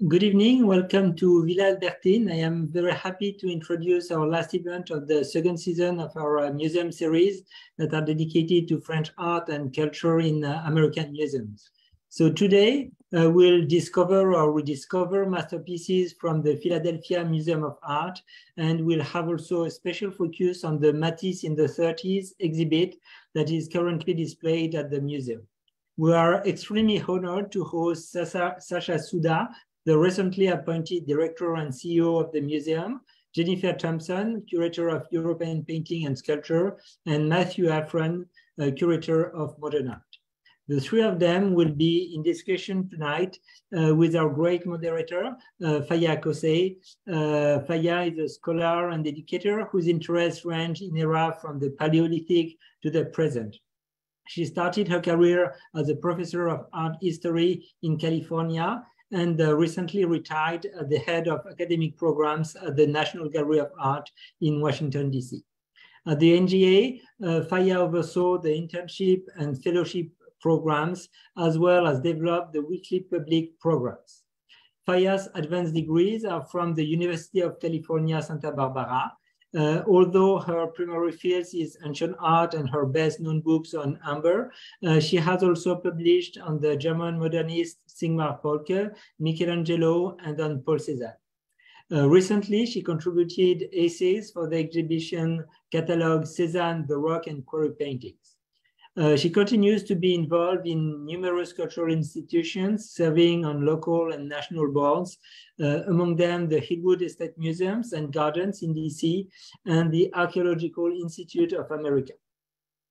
Good evening. Welcome to Villa Albertine. I am very happy to introduce our last event of the second season of our museum series that are dedicated to French art and culture in American museums. So today we'll discover or rediscover masterpieces from the Philadelphia Museum of Art, and we'll have also a special focus on the Matisse in the 30s exhibit that is currently displayed at the museum. We are extremely honored to host Sasha Suda, the recently appointed director and CEO of the museum, Jennifer Thompson, curator of European painting and sculpture, and Matthew Affron, curator of modern art. The three of them will be in discussion tonight with our great moderator, Faya Causey. Faya is a scholar and educator whose interests range in era from the Paleolithic to the present. She started her career as a professor of art history in California and recently retired as the head of academic programs at the National Gallery of Art in Washington, D.C. At the NGA, Faya oversaw the internship and fellowship programs, as well as developed the weekly public programs. Faya's advanced degrees are from the University of California, Santa Barbara. Although her primary field is ancient art and her best-known books on amber, she has also published on the German modernist Sigmar Polke, Michelangelo, and on Paul Cézanne. Recently, she contributed essays for the exhibition catalog Cézanne, the Rock and Quarry Paintings. She continues to be involved in numerous cultural institutions, serving on local and national boards, among them the Hillwood Estate Museums and Gardens in DC and the Archaeological Institute of America.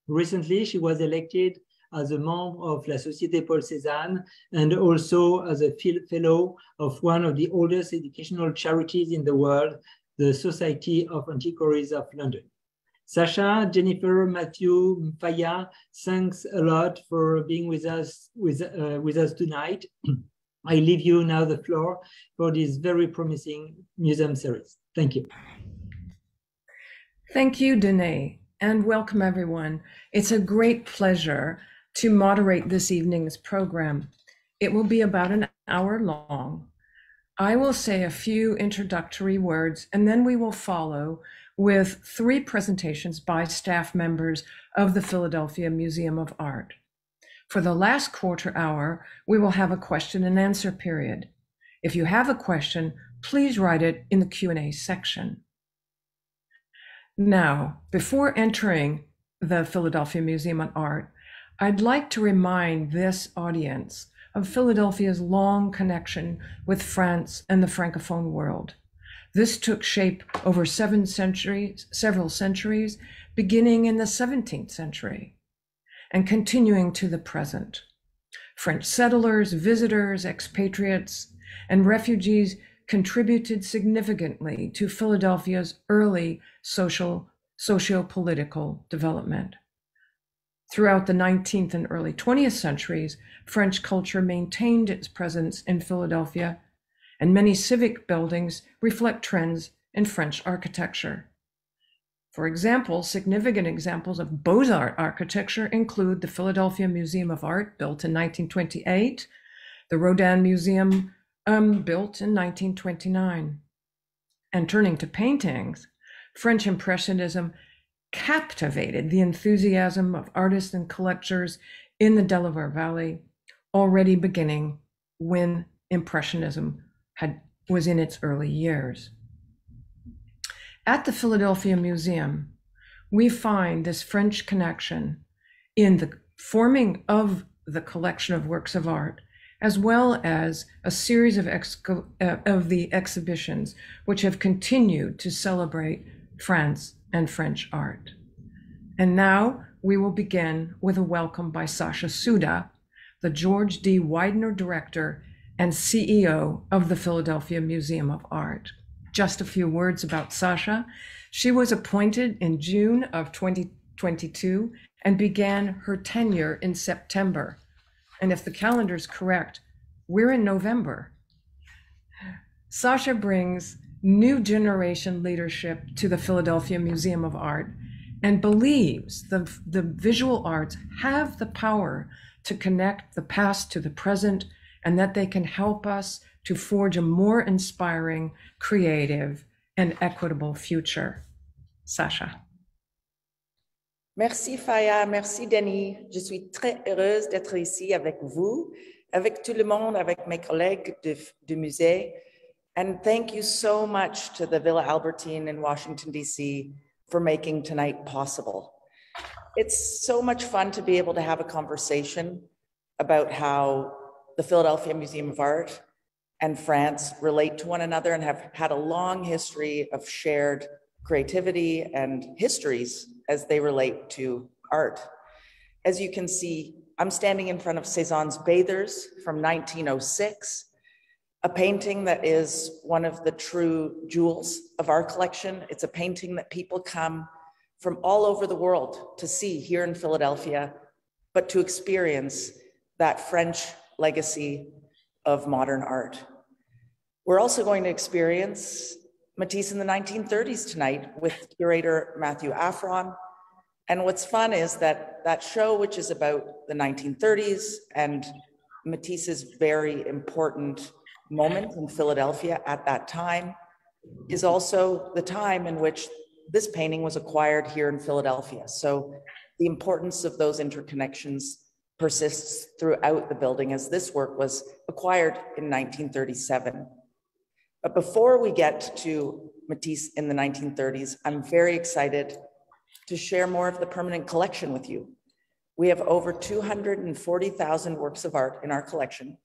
Recently, she was elected as a member of La Société Paul Cézanne and also as a fellow of one of the oldest educational charities in the world, the Society of Antiquaries of London. Sasha, Jennifer, Matthew, Faya, thanks a lot for being with us tonight. I leave you now the floor for this very promising museum series. Thank you. Thank you, Danae, and welcome everyone. It's a great pleasure to moderate this evening's program. It will be about an hour long. I will say a few introductory words, and then we will follow with three presentations by staff members of the Philadelphia Museum of Art. For the last quarter hour, we will have a question and answer period. If you have a question, please write it in the Q&A section. Now, before entering the Philadelphia Museum of Art, I'd like to remind this audience of Philadelphia's long connection with France and the Francophone world. This took shape over several centuries, beginning in the 17th century and continuing to the present. French settlers, visitors, expatriates, and refugees contributed significantly to Philadelphia's early socio-political development. Throughout the 19th and early 20th centuries, French culture maintained its presence in Philadelphia, and many civic buildings reflect trends in French architecture. For example, significant examples of Beaux-Arts architecture include the Philadelphia Museum of Art, built in 1928, the Rodin Museum, built in 1929. And turning to paintings, French Impressionism captivated the enthusiasm of artists and collectors in the Delaware Valley, already beginning when Impressionism was in its early years. At the Philadelphia Museum, we find this French connection in the forming of the collection of works of art, as well as a series of the exhibitions which have continued to celebrate France and French art. And now we will begin with a welcome by Sasha Suda, the George D. Widener Director and CEO of the Philadelphia Museum of Art. Just a few words about Sasha. She was appointed in June of 2022 and began her tenure in September. And if the calendar is correct, we're in November. Sasha brings new generation leadership to the Philadelphia Museum of Art and believes the visual arts have the power to connect the past to the present and that they can help us to forge a more inspiring, creative, and equitable future. Sasha. Merci Faya, merci Denis. Je suis très heureuse d'être ici avec vous, avec tout le monde, avec mes collègues du musée. And thank you so much to the Villa Albertine in Washington, D.C. for making tonight possible. It's so much fun to be able to have a conversation about how the Philadelphia Museum of Art and France relate to one another and have had a long history of shared creativity and histories as they relate to art. As you can see, I'm standing in front of Cézanne's Bathers from 1906, a painting that is one of the true jewels of our collection. It's a painting that people come from all over the world to see here in Philadelphia, but to experience that French legacy of modern art. We're also going to experience Matisse in the 1930s tonight with curator Matthew Affron. And what's fun is that that show, which is about the 1930s and Matisse's very important moment in Philadelphia at that time, is also the time in which this painting was acquired here in Philadelphia. So the importance of those interconnections persists throughout the building, as this work was acquired in 1937. But before we get to Matisse in the 1930s, I'm very excited to share more of the permanent collection with you. We have over 240,000 works of art in our collection,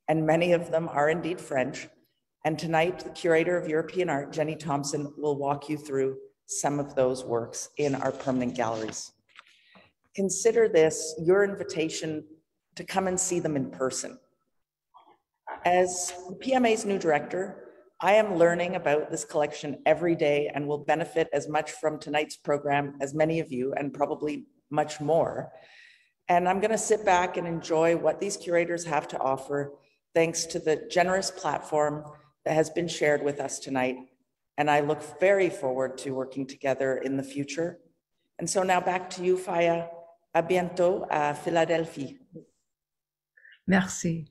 and many of them are indeed French. And tonight, the curator of European art, Jenny Thompson, will walk you through some of those works in our permanent galleries. Consider this your invitation to come and see them in person. As the PMA's new director, I am learning about this collection every day and will benefit as much from tonight's program as many of you, and probably much more. And I'm going to sit back and enjoy what these curators have to offer, thanks to the generous platform that has been shared with us tonight. And I look very forward to working together in the future. And so now back to you, Faya. À bientôt à Philadelphie. Merci.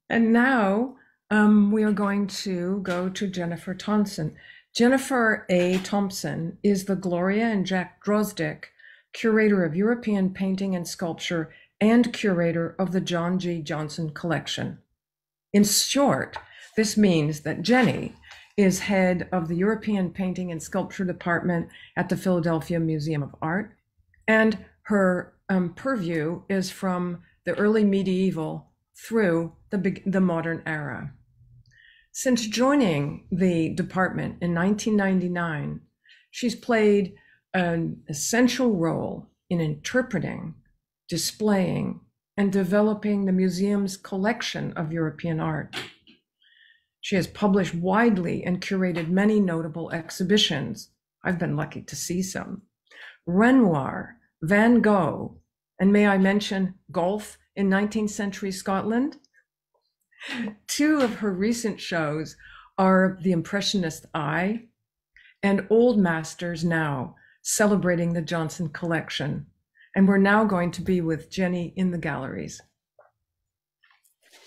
And now we are going to go to Jennifer Thompson. Jennifer A. Thompson is the Gloria and Jack Drosdick Curator of European Painting and Sculpture and Curator of the John G. Johnson Collection. In short, this means that Jenny is head of the European Painting and Sculpture Department at the Philadelphia Museum of Art, and her purview is from the early medieval through the modern era. Since joining the department in 1999, she's played an essential role in interpreting, displaying, and developing the museum's collection of European art. She has published widely and curated many notable exhibitions. I've been lucky to see some. Renoir, Van Gogh, and may I mention golf in 19th century Scotland? Two of her recent shows are The Impressionist Eye and Old Masters Now, celebrating the Johnson Collection. And we're now going to be with Jenny in the galleries.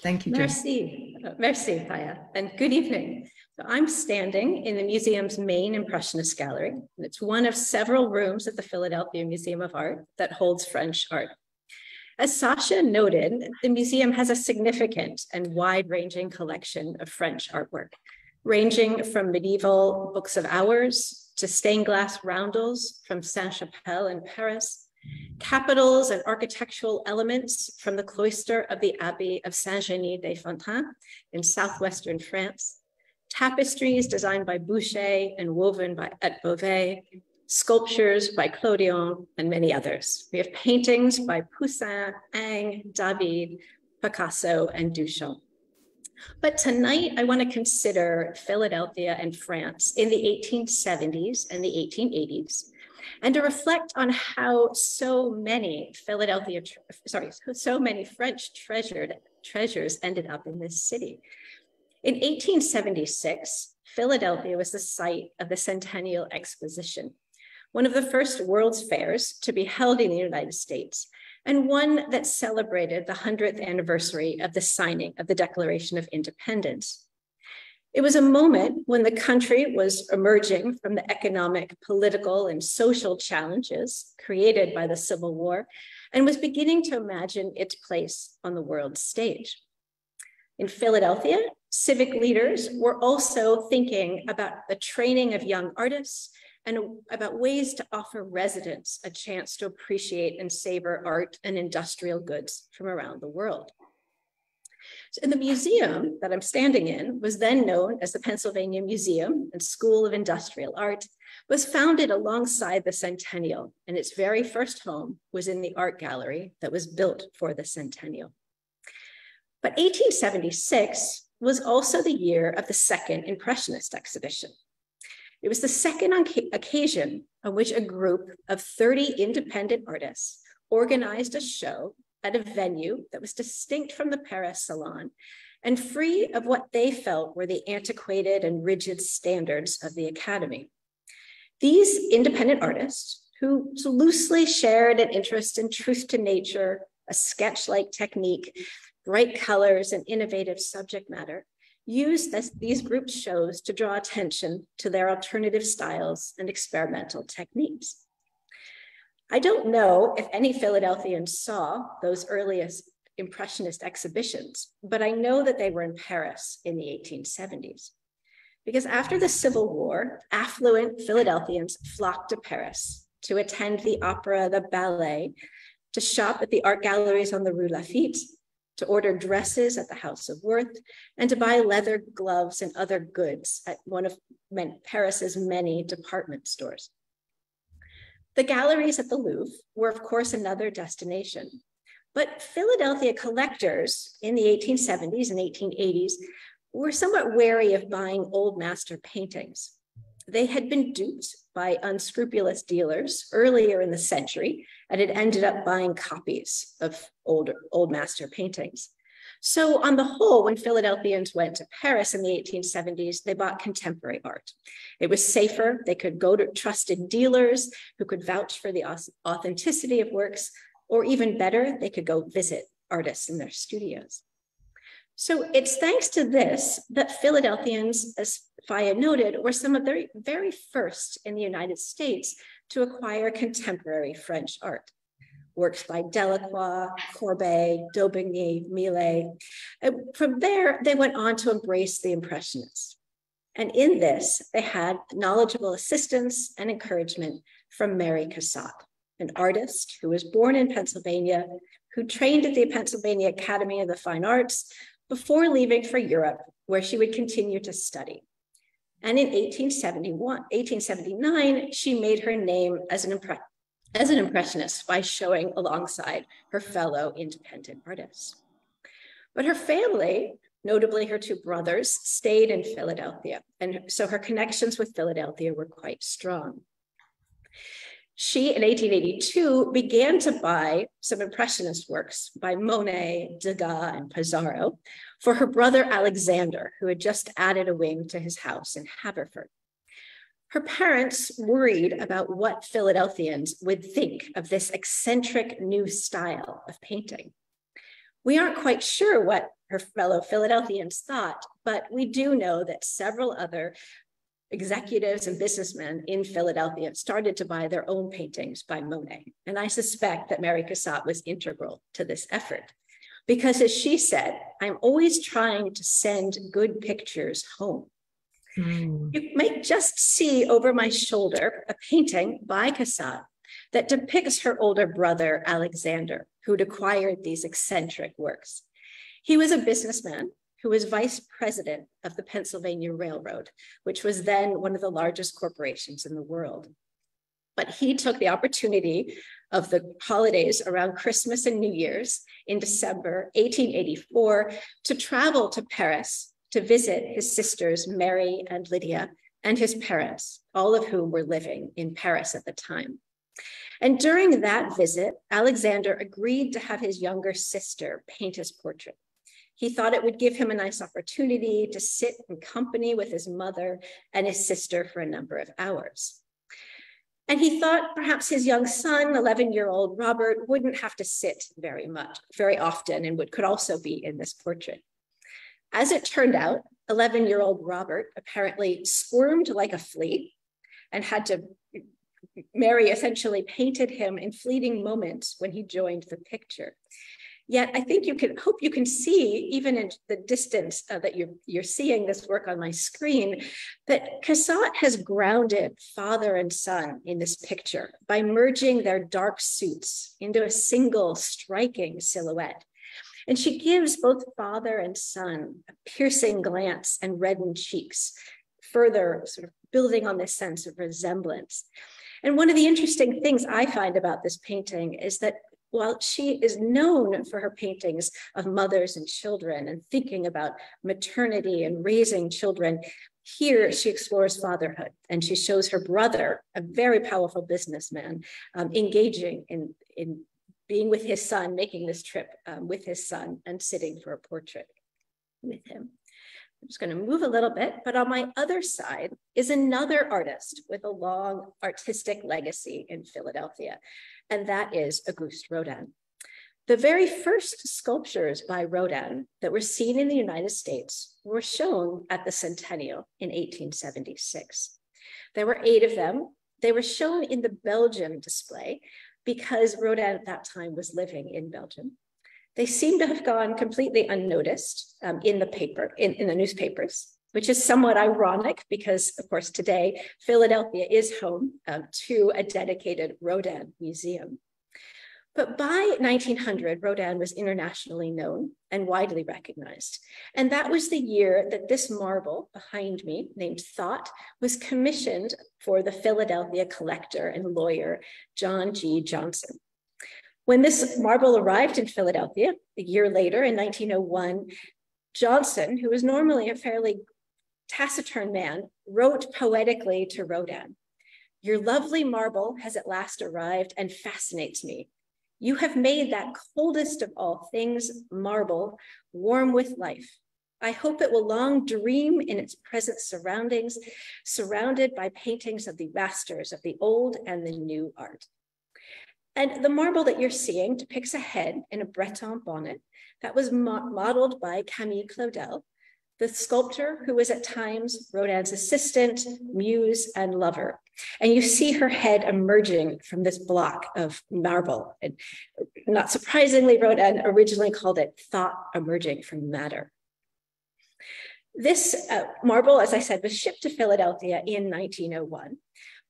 Thank you, Jenny. Merci, Faya, and good evening. So I'm standing in the museum's main Impressionist gallery, and it's one of several rooms at the Philadelphia Museum of Art that holds French art. As Sasha noted, the museum has a significant and wide-ranging collection of French artwork, ranging from medieval books of hours to stained glass roundels from Saint-Chapelle in Paris, capitals and architectural elements from the cloister of the Abbey of Saint-Genis-des-Fontaines in southwestern France, tapestries designed by Boucher and woven by Et Beauvais, sculptures by Clodion, and many others. We have paintings by Poussin, Ingres, David, Picasso, and Duchamp. But tonight, I want to consider Philadelphia and France in the 1870s and the 1880s, and to reflect on how so many French treasures ended up in this city. In 1876, Philadelphia was the site of the Centennial Exposition, one of the first World's Fairs to be held in the United States, and one that celebrated the 100th anniversary of the signing of the Declaration of Independence. It was a moment when the country was emerging from the economic, political, and social challenges created by the Civil War and was beginning to imagine its place on the world stage. In Philadelphia, civic leaders were also thinking about the training of young artists and about ways to offer residents a chance to appreciate and savor art and industrial goods from around the world. So the museum that I'm standing in was then known as the Pennsylvania Museum and School of Industrial Art, was founded alongside the Centennial, and its very first home was in the art gallery that was built for the Centennial. But 1876 was also the year of the second Impressionist exhibition. It was the second occasion on which a group of 30 independent artists organized a show at a venue that was distinct from the Paris Salon and free of what they felt were the antiquated and rigid standards of the Academy. These independent artists, who loosely shared an interest in truth to nature, a sketch-like technique, bright colors, and innovative subject matter, used these group shows to draw attention to their alternative styles and experimental techniques. I don't know if any Philadelphians saw those earliest Impressionist exhibitions, but I know that they were in Paris in the 1870s. Because after the Civil War, affluent Philadelphians flocked to Paris to attend the opera, the ballet, to shop at the art galleries on the Rue Lafitte, to order dresses at the House of Worth, and to buy leather gloves and other goods at one of Paris's many department stores. The galleries at the Louvre were, of course, another destination, but Philadelphia collectors in the 1870s and 1880s were somewhat wary of buying old master paintings. They had been duped by unscrupulous dealers earlier in the century and had ended up buying copies of old master paintings. So on the whole, when Philadelphians went to Paris in the 1870s, they bought contemporary art. It was safer. They could go to trusted dealers who could vouch for the authenticity of works, or even better, they could go visit artists in their studios. So it's thanks to this that Philadelphians, as Faya noted, were some of the very first in the United States to acquire contemporary French art. Works by Delacroix, Courbet, Daubigny, Millet. From there, they went on to embrace the Impressionists. And in this, they had knowledgeable assistance and encouragement from Mary Cassatt, an artist who was born in Pennsylvania, who trained at the Pennsylvania Academy of the Fine Arts before leaving for Europe, where she would continue to study. And in 1879, she made her name as an impressionist by showing alongside her fellow independent artists. But her family, notably her two brothers, stayed in Philadelphia, and so her connections with Philadelphia were quite strong. She, in 1882, began to buy some Impressionist works by Monet, Degas, and Pissarro for her brother Alexander, who had just added a wing to his house in Haverford. Her parents worried about what Philadelphians would think of this eccentric new style of painting. We aren't quite sure what her fellow Philadelphians thought, but we do know that several other executives and businessmen in Philadelphia started to buy their own paintings by Monet. And I suspect that Mary Cassatt was integral to this effort. Because as she said, I'm always trying to send good pictures home. You might just see over my shoulder a painting by Cassatt that depicts her older brother, Alexander, who'd acquired these eccentric works. He was a businessman who was vice president of the Pennsylvania Railroad, which was then one of the largest corporations in the world. But he took the opportunity of the holidays around Christmas and New Year's in December 1884 to travel to Paris to visit his sisters, Mary and Lydia, and his parents, all of whom were living in Paris at the time. And during that visit, Alexander agreed to have his younger sister paint his portrait. He thought it would give him a nice opportunity to sit in company with his mother and his sister for a number of hours. And he thought perhaps his young son, 11-year-old Robert, wouldn't have to sit very often, and could also be in this portrait. As it turned out, 11-year-old Robert apparently squirmed like a flea and had to, Mary essentially painted him in fleeting moments when he joined the picture. Yet I think hope you can see, even in the distance that you're seeing this work on my screen, that Causey has grounded father and son in this picture by merging their dark suits into a single striking silhouette. And she gives both father and son a piercing glance and reddened cheeks, further sort of building on this sense of resemblance. And one of the interesting things I find about this painting is that while she is known for her paintings of mothers and children and thinking about maternity and raising children, here she explores fatherhood, and she shows her brother, a very powerful businessman, engaging in being with his son, making this trip with his son and sitting for a portrait with him. I'm just going to move a little bit, but on my other side is another artist with a long artistic legacy in Philadelphia, and that is Auguste Rodin. The very first sculptures by Rodin that were seen in the United States were shown at the Centennial in 1876. There were 8 of them. They were shown in the Belgium display because Rodin at that time was living in Belgium. They seem to have gone completely unnoticed in the newspapers, which is somewhat ironic because, of course, today, Philadelphia is home to a dedicated Rodin museum. But by 1900, Rodin was internationally known and widely recognized. And that was the year that this marble behind me, named Thought, was commissioned for the Philadelphia collector and lawyer, John G. Johnson. When this marble arrived in Philadelphia, a year later in 1901, Johnson, who was normally a fairly taciturn man, wrote poetically to Rodin, "Your lovely marble has at last arrived and fascinates me. You have made that coldest of all things, marble, warm with life. I hope it will long dream in its present surroundings, surrounded by paintings of the masters of the old and the new art." And the marble that you're seeing depicts a head in a Breton bonnet that was modeled by Camille Claudel, the sculptor who was at times Rodin's assistant, muse, and lover. And you see her head emerging from this block of marble. And not surprisingly, Rodin originally called it thought emerging from matter. This marble, as I said, was shipped to Philadelphia in 1901.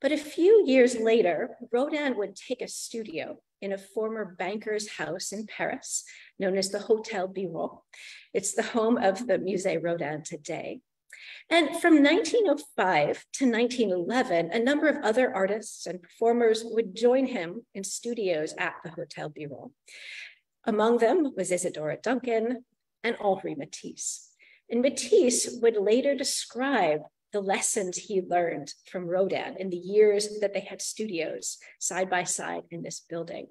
But a few years later, Rodin would take a studio in a former banker's house in Paris, known as the Hotel Bureau. It's the home of the Musée Rodin today. And from 1905 to 1911, a number of other artists and performers would join him in studios at the Hotel Bureau. Among them was Isadora Duncan and Henri Matisse. And Matisse would later describe the lessons he learned from Rodin in the years that they had studios side by side in this building.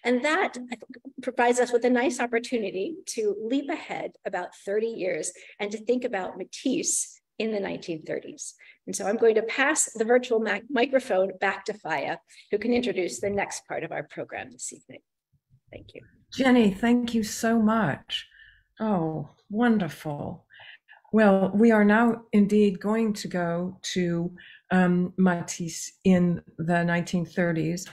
And that, I think, provides us with a nice opportunity to leap ahead about 30 years and to think about Matisse in the 1930s. And so I'm going to pass the virtual microphone back to Faya, who can introduce the next part of our program this evening. Thank you. Jenny, thank you so much. Oh, wonderful. Well, we are now indeed going to go to Matisse in the 1930s,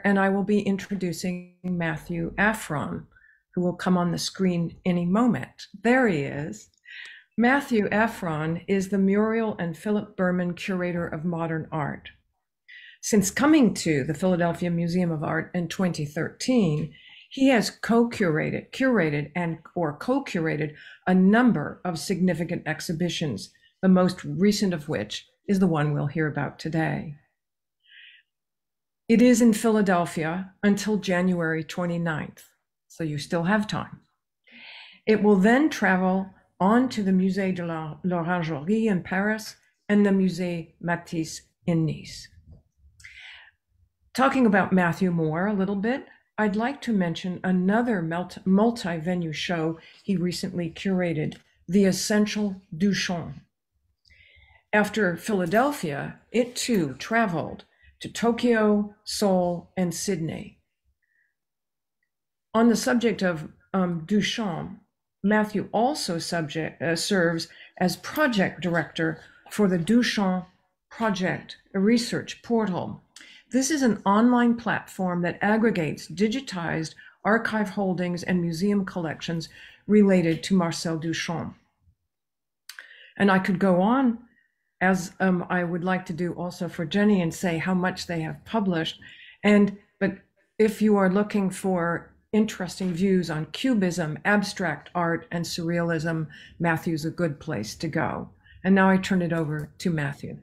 and I will be introducing Matthew Affron, who will come on the screen any moment. There he is. Matthew Affron is the Muriel and Philip Berman Curator of Modern Art. Since coming to the Philadelphia Museum of Art in 2013, he has curated a number of significant exhibitions, the most recent of which is the one we'll hear about today. It is in Philadelphia until January 29th, so you still have time. It will then travel on to the Musée de l'Orangerie in Paris and the Musée Matisse in Nice. Talking about Matthew Moore a little bit, I'd like to mention another multi-venue show he recently curated, The Essential Duchamp. After Philadelphia, it too traveled to Tokyo, Seoul, and Sydney. On the subject of Duchamp, Matthew also serves as project director for the Duchamp Project, a research portal. This is an online platform that aggregates digitized archive holdings and museum collections related to Marcel Duchamp. And I could go on, as I would like to do also for Jenny, and say how much they have published. But if you are looking for interesting views on Cubism, abstract art, and surrealism, Matthew's a good place to go. And now I turn it over to Matthew.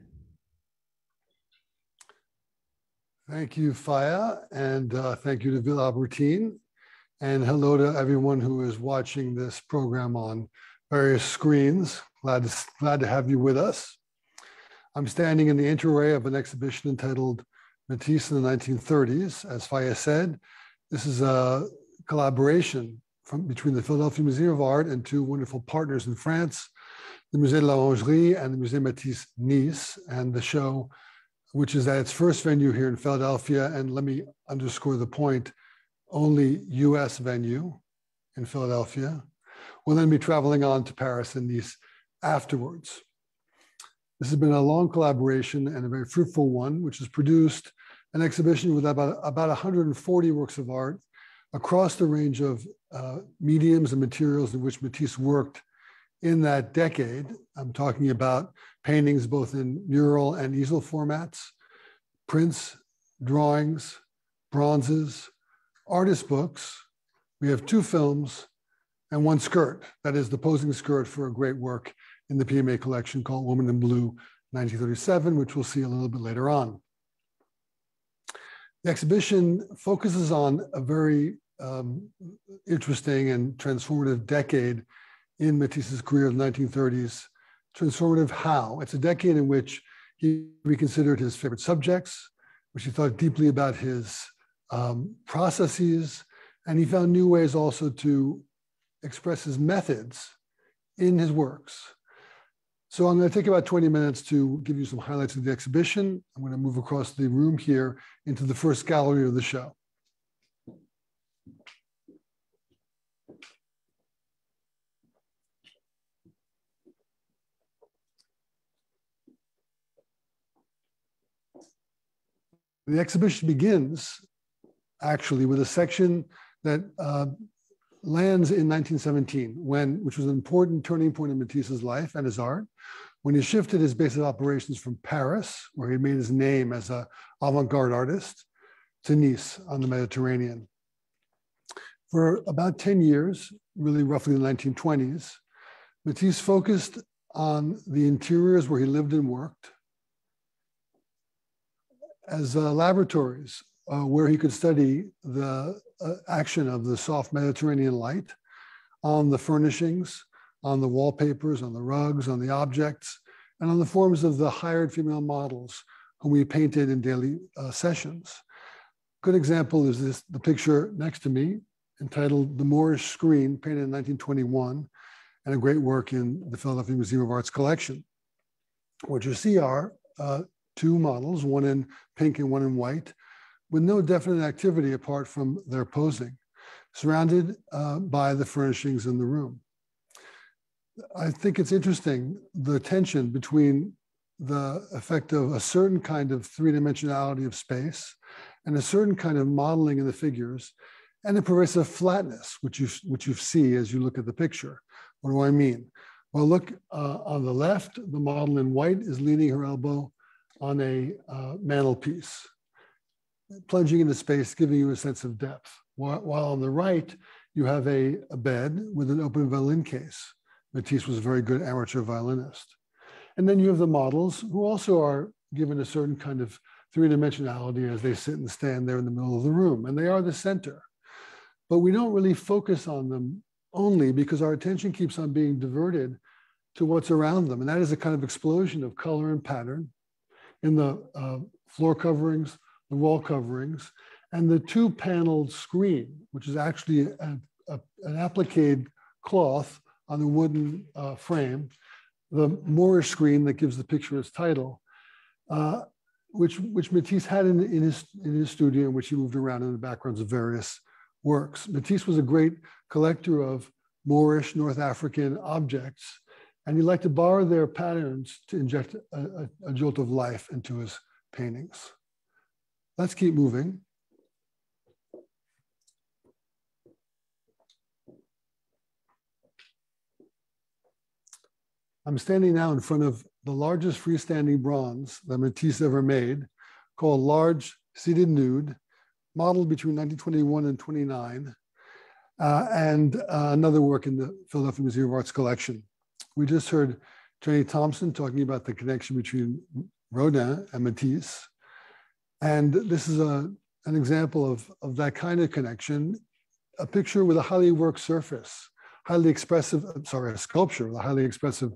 Thank you, Faya, and thank you to Villa Albertine. And hello to everyone who is watching this program on various screens. Glad to have you with us. I'm standing in the interarray of an exhibition entitled Matisse in the 1930s. As Faya said, this is a collaboration between the Philadelphia Museum of Art and two wonderful partners in France, the Musée de l'Orangerie and the Musée Matisse Nice, and the show, which is at its first venue here in Philadelphia, and let me underscore the point, only US venue in Philadelphia. We'll then be traveling on to Paris and Nice afterwards. This has been a long collaboration and a very fruitful one, which has produced an exhibition with about 140 works of art across the range of mediums and materials in which Matisse worked in that decade. I'm talking about paintings both in mural and easel formats, prints, drawings, bronzes, artist books. We have 2 films and 1 skirt, that is the posing skirt for a great work in the PMA collection called Woman in Blue, 1937, which we'll see a little bit later on. The exhibition focuses on a very interesting and transformative decade in Matisse's career of the 1930s. Transformative how? It's a decade in which he reconsidered his favorite subjects, which he thought deeply about his processes, and he found new ways also to express his methods in his works. So I'm going to take about 20 minutes to give you some highlights of the exhibition. I'm going to move across the room here into the first gallery of the show. The exhibition begins actually with a section that lands in 1917, which was an important turning point in Matisse's life and his art, when he shifted his base of operations from Paris, where he made his name as an avant-garde artist, to Nice on the Mediterranean. For about 10 years, really roughly the 1920s, Matisse focused on the interiors where he lived and worked as laboratories where he could study the action of the soft Mediterranean light on the furnishings, on the wallpapers, on the rugs, on the objects, and on the forms of the hired female models whom we painted in daily sessions. Good example is the picture next to me, entitled The Moorish Screen, painted in 1921, and a great work in the Philadelphia Museum of Art's collection. What you see are 2 models, one in pink and one in white, with no definite activity apart from their posing, surrounded by the furnishings in the room. I think it's interesting, the tension between the effect of a certain kind of 3-dimensionality of space and a certain kind of modeling in the figures, and a pervasive flatness, which you see as you look at the picture. What do I mean? Well, look on the left, the model in white is leaning her elbow on a mantelpiece, plunging into space, giving you a sense of depth. While on the right, you have a bed with an open violin case. Matisse was a very good amateur violinist. And then you have the models who also are given a certain kind of 3-dimensionality as they sit and stand there in the middle of the room, and they are the center. But we don't really focus on them only because our attention keeps on being diverted to what's around them. And that is a kind of explosion of color and pattern in the floor coverings, the wall coverings, and the 2-paneled screen, which is actually an appliqué cloth on the wooden frame, the Moorish screen that gives the picture its title, which Matisse had in his studio, in which he moved around in the backgrounds of various works. Matisse was a great collector of Moorish North African objects, and he liked to borrow their patterns to inject a jolt of life into his paintings. Let's keep moving. I'm standing now in front of the largest freestanding bronze that Matisse ever made, called Large Seated Nude, modeled between 1921 and 29, and another work in the Philadelphia Museum of Art's collection. We just heard Jenny Thompson talking about the connection between Rodin and Matisse. And this is an example of that kind of connection, a picture with a highly worked surface, highly expressive, sorry, a sculpture with a highly expressive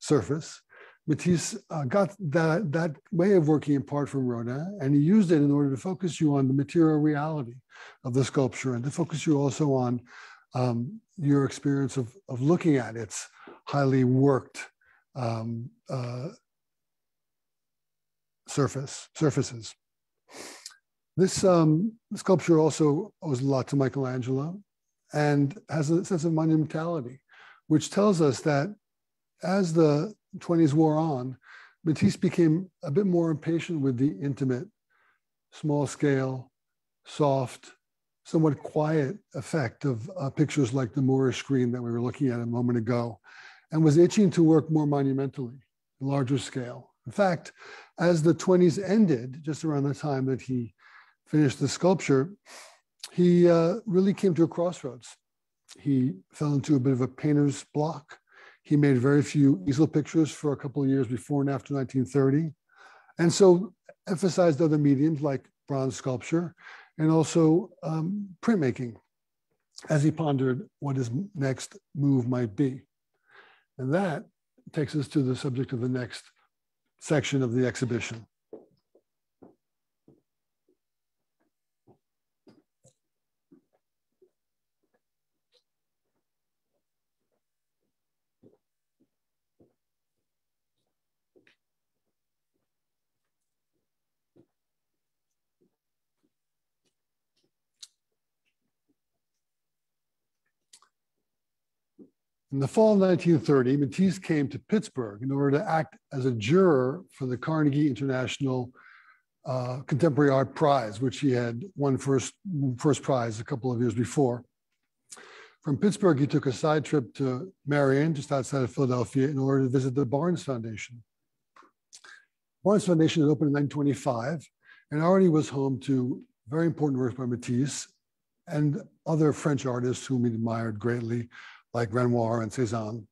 surface. Matisse got that way of working in part from Rodin, and he used it in order to focus you on the material reality of the sculpture and to focus you also on your experience of looking at its highly worked surfaces. This sculpture also owes a lot to Michelangelo and has a sense of monumentality, which tells us that as the 20s wore on, Matisse became a bit more impatient with the intimate, small scale, soft, somewhat quiet effect of pictures like the Moorish screen that we were looking at a moment ago, and was itching to work more monumentally, larger scale. In fact, as the 20s ended, just around the time that he finished the sculpture, he really came to a crossroads. He fell into a bit of a painter's block. He made very few easel pictures for a couple of years before and after 1930, and so emphasized other mediums like bronze sculpture and also printmaking as he pondered what his next move might be. And that takes us to the subject of the next section of the exhibition. In the fall of 1930, Matisse came to Pittsburgh in order to act as a juror for the Carnegie International Contemporary Art Prize, which he had won first prize a couple of years before. From Pittsburgh, he took a side trip to Marion, just outside of Philadelphia, in order to visit the Barnes Foundation. Barnes Foundation had opened in 1925 and already was home to very important works by Matisse and other French artists whom he admired greatly, like Renoir and Cézanne.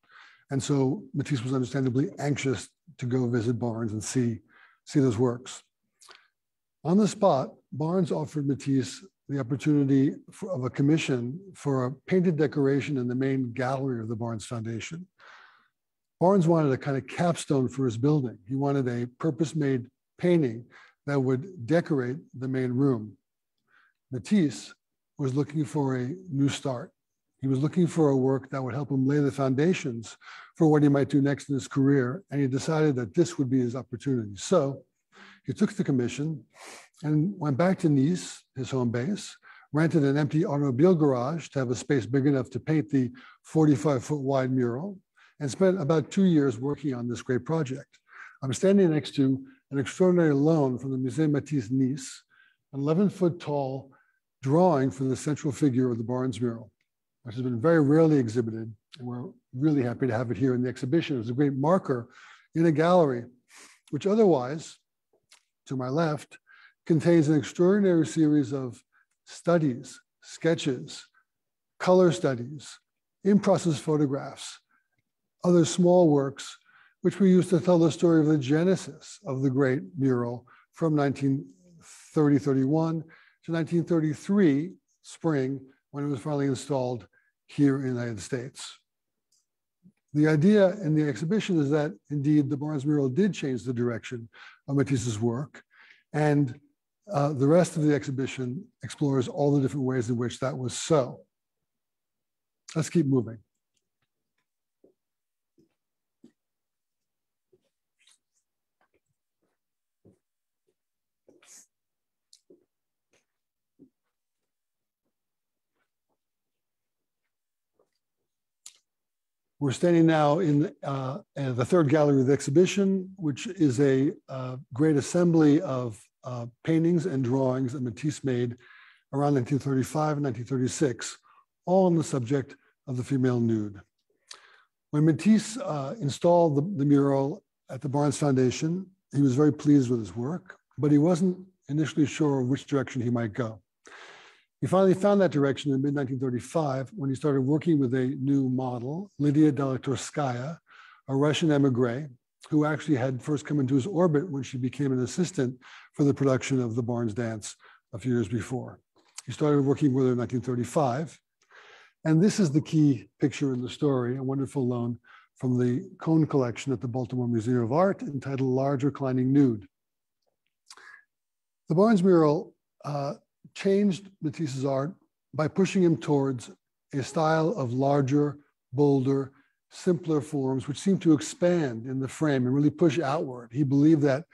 And so Matisse was understandably anxious to go visit Barnes and see those works. On the spot, Barnes offered Matisse the opportunity of a commission for a painted decoration in the main gallery of the Barnes Foundation. Barnes wanted a kind of capstone for his building. He wanted a purpose-made painting that would decorate the main room. Matisse was looking for a new start. He was looking for a work that would help him lay the foundations for what he might do next in his career, and he decided that this would be his opportunity. So he took the commission and went back to Nice, his home base, rented an empty automobile garage to have a space big enough to paint the 45-foot wide mural, and spent about 2 years working on this great project. I'm standing next to an extraordinary loan from the Musée Matisse Nice, an 11-foot tall drawing for the central figure of the Barnes mural, which has been very rarely exhibited, and we're really happy to have it here in the exhibition. It's a great marker in a gallery, which otherwise, to my left, contains an extraordinary series of studies, sketches, color studies, in-process photographs, other small works, which we use to tell the story of the genesis of the great mural from 1930-31 to 1933 spring, when it was finally installed here in the United States. The idea in the exhibition is that indeed the Barnes mural did change the direction of Matisse's work, and the rest of the exhibition explores all the different ways in which that was so. Let's keep moving. We're standing now in the third gallery of the exhibition, which is a great assembly of paintings and drawings that Matisse made around 1935 and 1936, all on the subject of the female nude. When Matisse installed the mural at the Barnes Foundation, he was very pleased with his work, but he wasn't initially sure which direction he might go. He finally found that direction in mid-1935 when he started working with a new model, Lydia Delektorskaya, a Russian emigre, who actually had first come into his orbit when she became an assistant for the production of the Barnes dance a few years before. He started working with her in 1935. And this is the key picture in the story, a wonderful loan from the Cohn collection at the Baltimore Museum of Art entitled Large Reclining Nude. The Barnes mural changed Matisse's art by pushing him towards a style of larger, bolder, simpler forms, which seemed to expand in the frame and really push outward. He believed that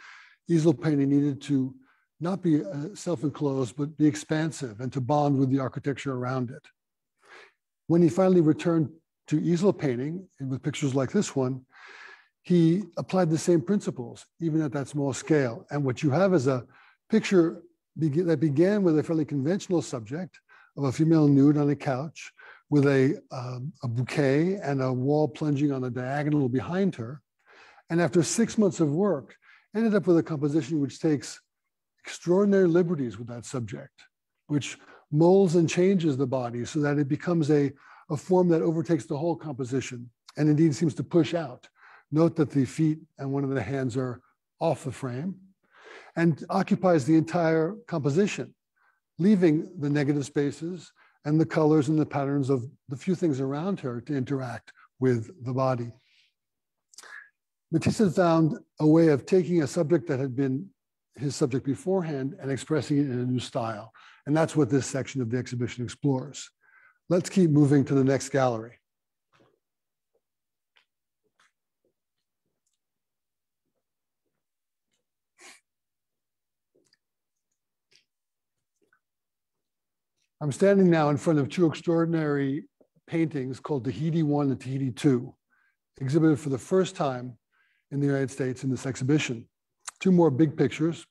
easel painting needed to not be self-enclosed, but be expansive and to bond with the architecture around it. When he finally returned to easel painting, with pictures like this one, he applied the same principles, even at that small scale. And what you have is a picture that began with a fairly conventional subject of a female nude on a couch with a bouquet and a wall plunging on a diagonal behind her. And after 6 months of work, ended up with a composition which takes extraordinary liberties with that subject, which molds and changes the body so that it becomes a form that overtakes the whole composition and indeed seems to push out. Note that the feet and one of the hands are off the frame and occupies the entire composition, leaving the negative spaces and the colors and the patterns of the few things around her to interact with the body. Matisse had found a way of taking a subject that had been his subject beforehand and expressing it in a new style. And that's what this section of the exhibition explores. Let's keep moving to the next gallery. I'm standing now in front of two extraordinary paintings called Tahiti 1 and Tahiti 2, exhibited for the first time in the United States in this exhibition. Two more big pictures,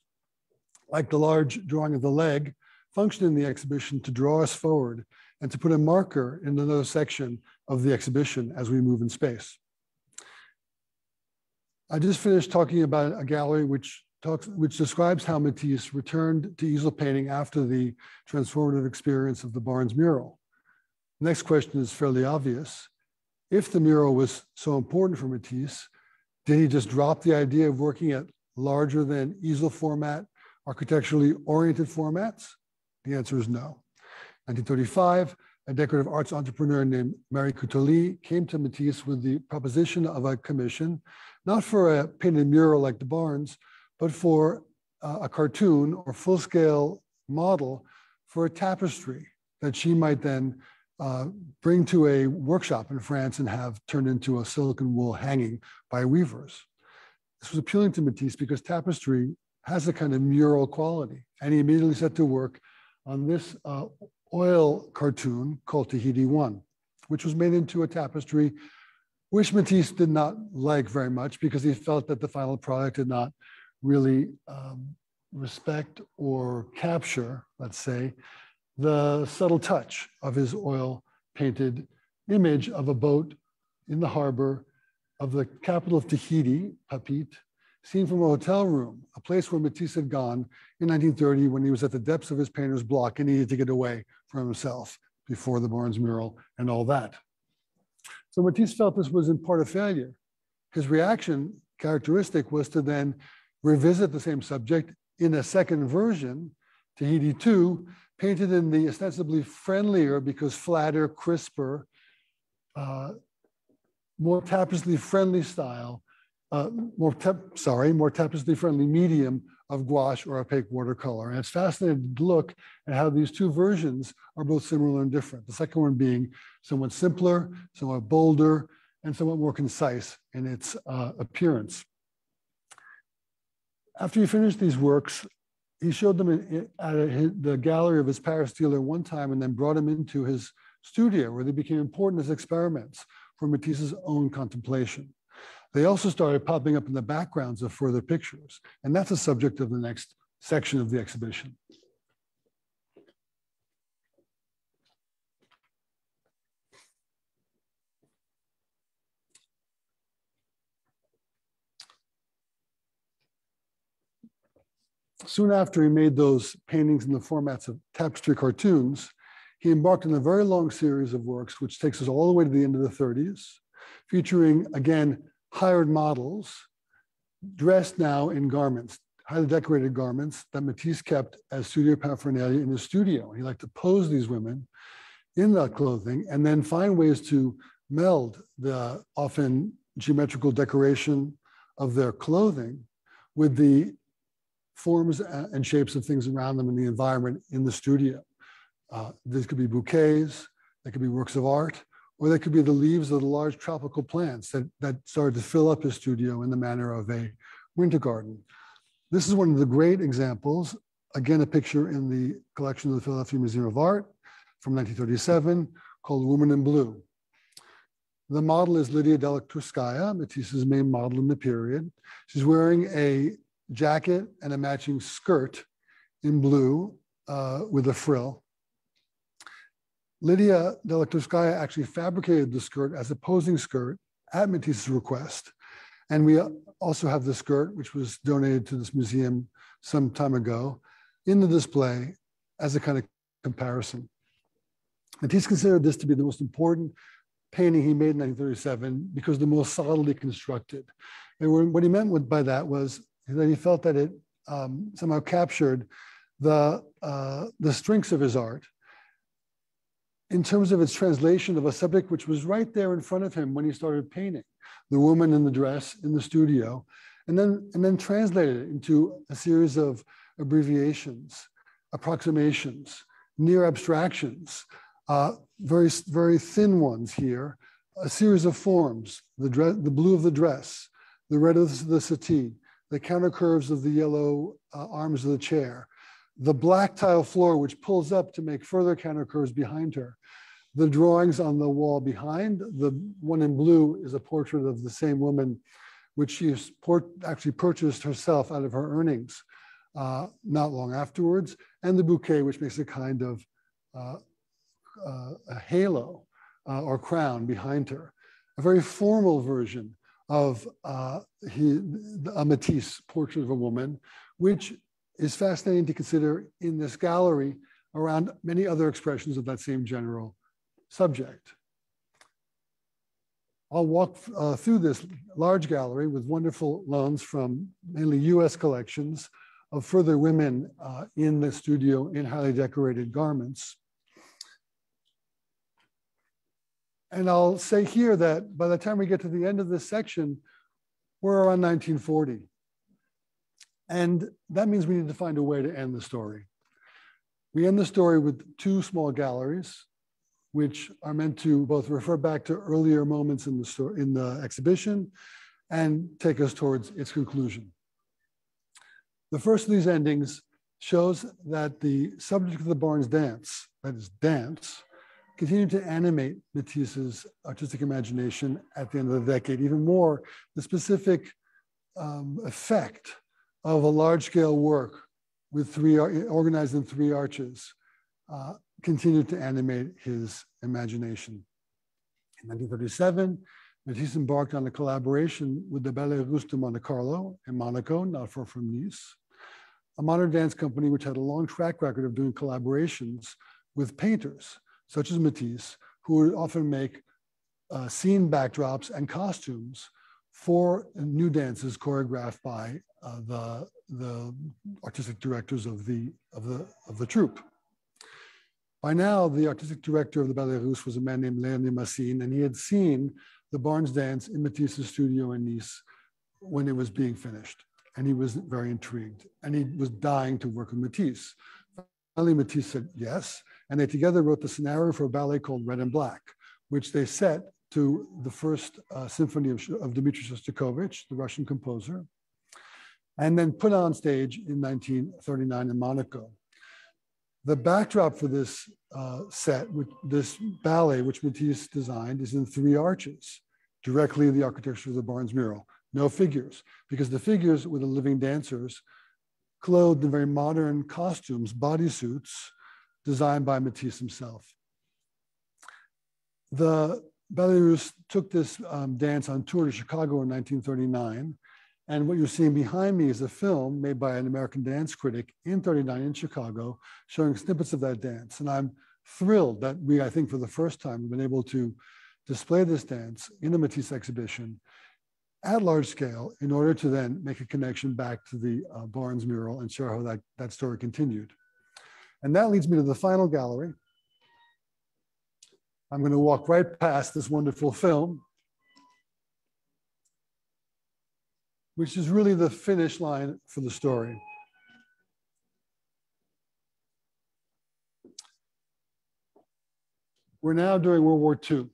like the large drawing of the leg, function in the exhibition to draw us forward and to put a marker in another section of the exhibition as we move in space. I just finished talking about a gallery which describes how Matisse returned to easel painting after the transformative experience of the Barnes mural. The next question is fairly obvious. If the mural was so important for Matisse, did he just drop the idea of working at larger than easel format, architecturally oriented formats? The answer is no. 1935, a decorative arts entrepreneur named Marie Coutoli came to Matisse with the proposition of a commission, not for a painted mural like the Barnes, but for a cartoon or full-scale model for a tapestry that she might then bring to a workshop in France and have turned into a silicon wool hanging by weavers. This was appealing to Matisse because tapestry has a kind of mural quality. And he immediately set to work on this oil cartoon called Tahiti 1, which was made into a tapestry, which Matisse did not like very much because he felt that the final product did not really respect or capture, let's say, the subtle touch of his oil painted image of a boat in the harbor of the capital of Tahiti, Papit, seen from a hotel room, a place where Matisse had gone in 1930 when he was at the depths of his painter's block and needed to get away from himself before the Barnes mural and all that. So Matisse felt this was in part a failure. His reaction, characteristic, was to then revisit the same subject in a second version, Tahiti 2, painted in the ostensibly friendlier, because flatter, crisper, more tapestry-friendly style, more tapestry-friendly medium of gouache or opaque watercolor. And it's fascinating to look at how these two versions are both similar and different. The second one being somewhat simpler, somewhat bolder, and somewhat more concise in its appearance. After he finished these works, he showed them at the gallery of his Paris dealer one time and then brought them into his studio where they became important as experiments for Matisse's own contemplation. They also started popping up in the backgrounds of further pictures, and that's the subject of the next section of the exhibition. Soon after he made those paintings in the formats of tapestry cartoons, he embarked on a very long series of works, which takes us all the way to the end of the 30s, featuring, again, hired models dressed now in garments, highly decorated garments that Matisse kept as studio paraphernalia in his studio. He liked to pose these women in that clothing and then find ways to meld the often geometrical decoration of their clothing with the forms and shapes of things around them in the environment in the studio. These could be bouquets, they could be works of art, or they could be the leaves of the large tropical plants that started to fill up his studio in the manner of a winter garden. This is one of the great examples, again, a picture in the collection of the Philadelphia Museum of Art from 1937 called Woman in Blue. The model is Lydia Delacturskaya, Matisse's main model in the period. She's wearing a jacket and a matching skirt in blue with a frill. Lydia Delacturskaya actually fabricated the skirt as a posing skirt at Matisse's request. And we also have the skirt, which was donated to this museum some time ago, in the display as a kind of comparison. Matisse considered this to be the most important painting he made in 1937 because the most solidly constructed. And what he meant by that was that he felt that it somehow captured the strengths of his art in terms of its translation of a subject which was right there in front of him when he started painting, the woman in the dress in the studio, and then translated it into a series of abbreviations, approximations, near abstractions, very, very thin ones here, a series of forms, the blue of the dress, the red of the settee, the counter curves of the yellow arms of the chair, the black tile floor, which pulls up to make further counter curves behind her, the drawings on the wall behind. The one in blue is a portrait of the same woman, which she actually purchased herself out of her earnings not long afterwards, and the bouquet, which makes a kind of a halo or crown behind her, a very formal version of a Matisse portrait of a woman, which is fascinating to consider in this gallery around many other expressions of that same general subject. I'll walk through this large gallery with wonderful loans from mainly US collections of further women in the studio in highly decorated garments. And I'll say here that by the time we get to the end of this section, we're around 1940. And that means we need to find a way to end the story. We end the story with two small galleries, which are meant to both refer back to earlier moments in the exhibition and take us towards its conclusion. The first of these endings shows that the subject of the Barnes dance, that is dance, continued to animate Matisse's artistic imagination at the end of the decade. Even more, the specific effect of a large-scale work with organized in three arches continued to animate his imagination. In 1937, Matisse embarked on a collaboration with the Ballet Russe de Monte Carlo in Monaco, not far from Nice, a modern dance company which had a long track record of doing collaborations with painters, such as Matisse, who would often make scene backdrops and costumes for new dances choreographed by the artistic directors of the troupe. By now, the artistic director of the Ballet Russe was a man named Léonie Massine, and he had seen the Barnes dance in Matisse's studio in Nice when it was being finished. And he was very intrigued, and he was dying to work with Matisse. Finally, Matisse said yes, and they together wrote the scenario for a ballet called Red and Black, which they set to the first symphony of Dmitri Shostakovich, the Russian composer, and then put on stage in 1939 in Monaco. The backdrop for this set, this ballet, which Matisse designed, is in 3 arches, directly in the architecture of the Barnes mural. No figures, because the figures were the living dancers, clothed in very modern costumes, bodysuits, designed by Matisse himself. The Ballet Russe took this dance on tour to Chicago in 1939. And what you're seeing behind me is a film made by an American dance critic in 39 in Chicago, showing snippets of that dance. And I'm thrilled that we, I think for the first time, have been able to display this dance in a Matisse exhibition at large scale in order to then make a connection back to the Barnes mural and show how that story continued. And that leads me to the final gallery. I'm going to walk right past this wonderful film, which is really the finish line for the story. We're now during World War II.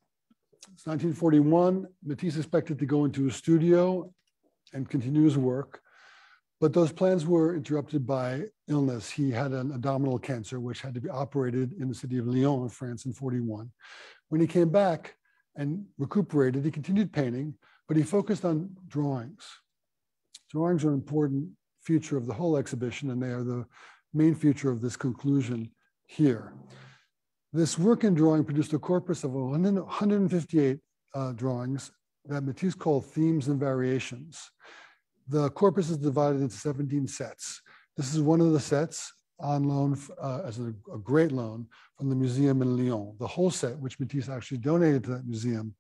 It's 1941. Matisse expected to go into a studio and continue his work, but those plans were interrupted by illness. He had an abdominal cancer, which had to be operated in the city of Lyon in France in 41. When he came back and recuperated, he continued painting, but he focused on drawings. Drawings are an important feature of the whole exhibition, and they are the main feature of this conclusion here. This work in drawing produced a corpus of 158 drawings that Matisse called themes and variations. The corpus is divided into 17 sets. This is one of the sets on loan as a great loan from the museum in Lyon. The whole set, which Matisse actually donated to that museum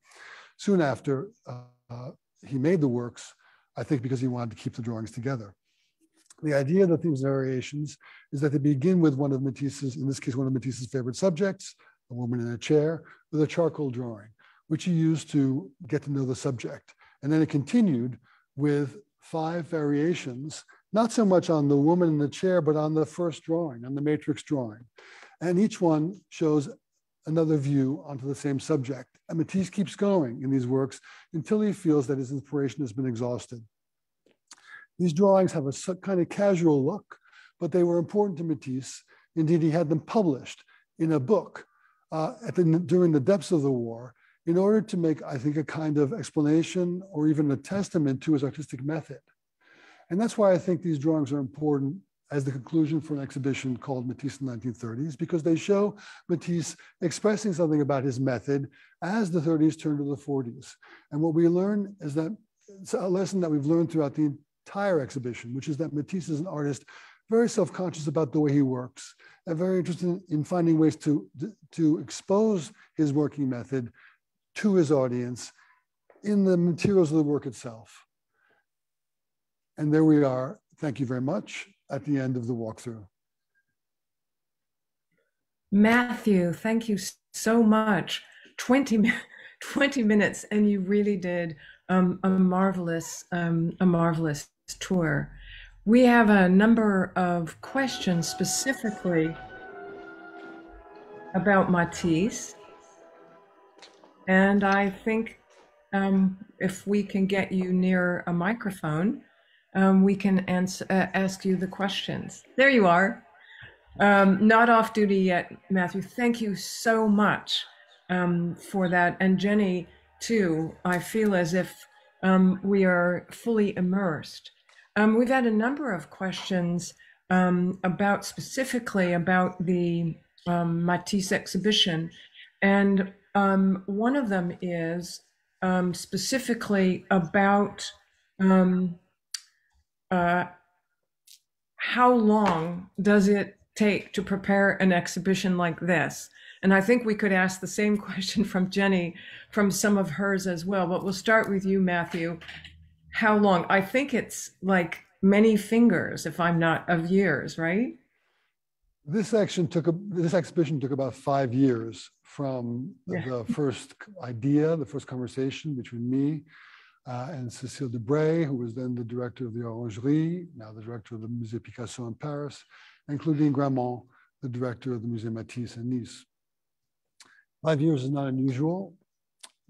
soon after he made the works, I think because he wanted to keep the drawings together. The idea of the themes and variations is that they begin with one of Matisse's, in this case, one of Matisse's favorite subjects, a woman in a chair, with a charcoal drawing, which he used to get to know the subject. And then it continued with 5 variations, not so much on the woman in the chair, but on the first drawing, on the matrix drawing. And each one shows another view onto the same subject. And Matisse keeps going in these works until he feels that his inspiration has been exhausted. These drawings have a kind of casual look, but they were important to Matisse. Indeed, he had them published in a book during the depths of the war in order to make, I think, a kind of explanation or even a testament to his artistic method. And that's why I think these drawings are important as the conclusion for an exhibition called Matisse in the 1930s, because they show Matisse expressing something about his method as the 30s turn to the 40s. And what we learn is that it's a lesson that we've learned throughout the entire exhibition, which is that Matisse is an artist very self-conscious about the way he works and very interested in finding ways to expose his working method to his audience in the materials of the work itself. And there we are. Thank you very much at the end of the walkthrough. Matthew, thank you so much. 20 minutes, and you really did a marvelous tour. We have a number of questions specifically about Matisse. And I think if we can get you near a microphone, we can ask you the questions. There you are. Not off duty yet, Matthew. Thank you so much for that. And Jenny, too. I feel as if we are fully immersed. We've had a number of questions specifically about the Matisse exhibition. And one of them is specifically about how long does it take to prepare an exhibition like this? And I think we could ask the same question from Jenny, from some of hers as well, but we'll start with you, Matthew. How long? I think it's like many fingers, if I'm not, of years, right? This exhibition took about 5 years from the first idea, the first conversation between me and Cécile Debray, who was then the director of the Orangerie, now the director of the Musée Picasso in Paris, and Claudine Gramont, the director of the Musée Matisse in Nice. 5 years is not unusual,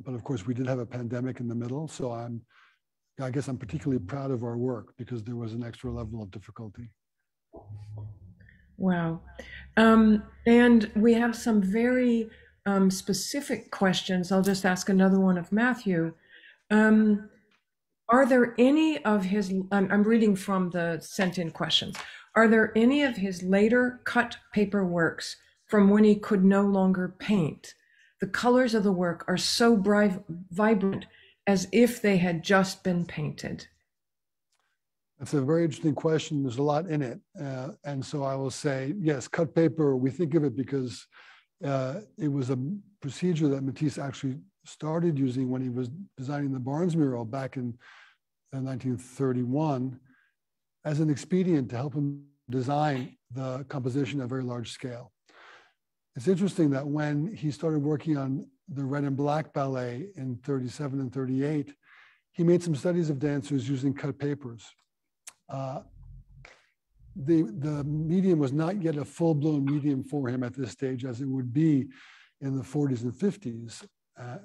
but of course we did have a pandemic in the middle, so I guess I'm particularly proud of our work because there was an extra level of difficulty. Wow. And we have some very specific questions. I'll just ask another one of Matthew. Are there any of his, I'm reading from the sent in questions. Are there any of his later cut paper works from when he could no longer paint? The colors of the work are so bright, vibrant, as if they had just been painted. That's a very interesting question. There's a lot in it. And so I will say, yes, cut paper, we think of it because it was a procedure that Matisse actually started using when he was designing the Barnes mural back in 1931 as an expedient to help him design the composition at a very large scale. It's interesting that when he started working on the Red and Black ballet in 37 and 38, he made some studies of dancers using cut papers. The medium was not yet a full-blown medium for him at this stage, as it would be in the 40s and 50s.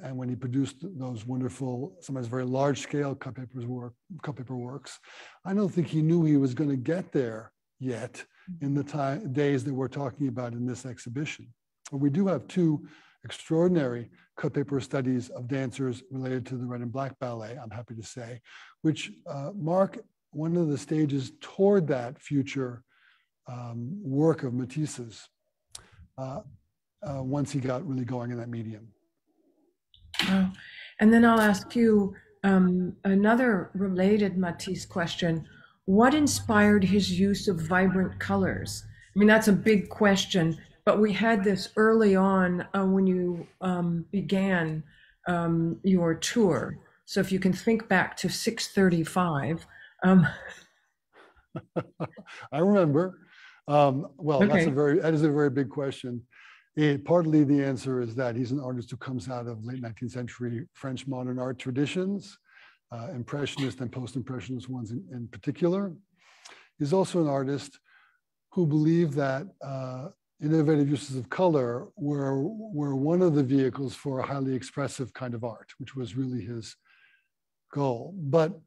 And when he produced those wonderful, sometimes very large-scale cut paper works, I don't think he knew he was going to get there yet in the days that we're talking about in this exhibition. But we do have two extraordinary cut paper studies of dancers related to the Red and Black ballet, I'm happy to say, which mark one of the stages toward that future work of Matisse's once he got really going in that medium. And then I'll ask you another related Matisse question. What inspired his use of vibrant colors? I mean, that's a big question, but we had this early on when you began your tour. So if you can think back to 635. I remember. Well, okay. That is a very big question. Partly the answer is that he's an artist who comes out of late 19th century French modern art traditions, Impressionist and post-Impressionist ones in particular. He's also an artist who believed that innovative uses of color were one of the vehicles for a highly expressive kind of art, which was really his goal. But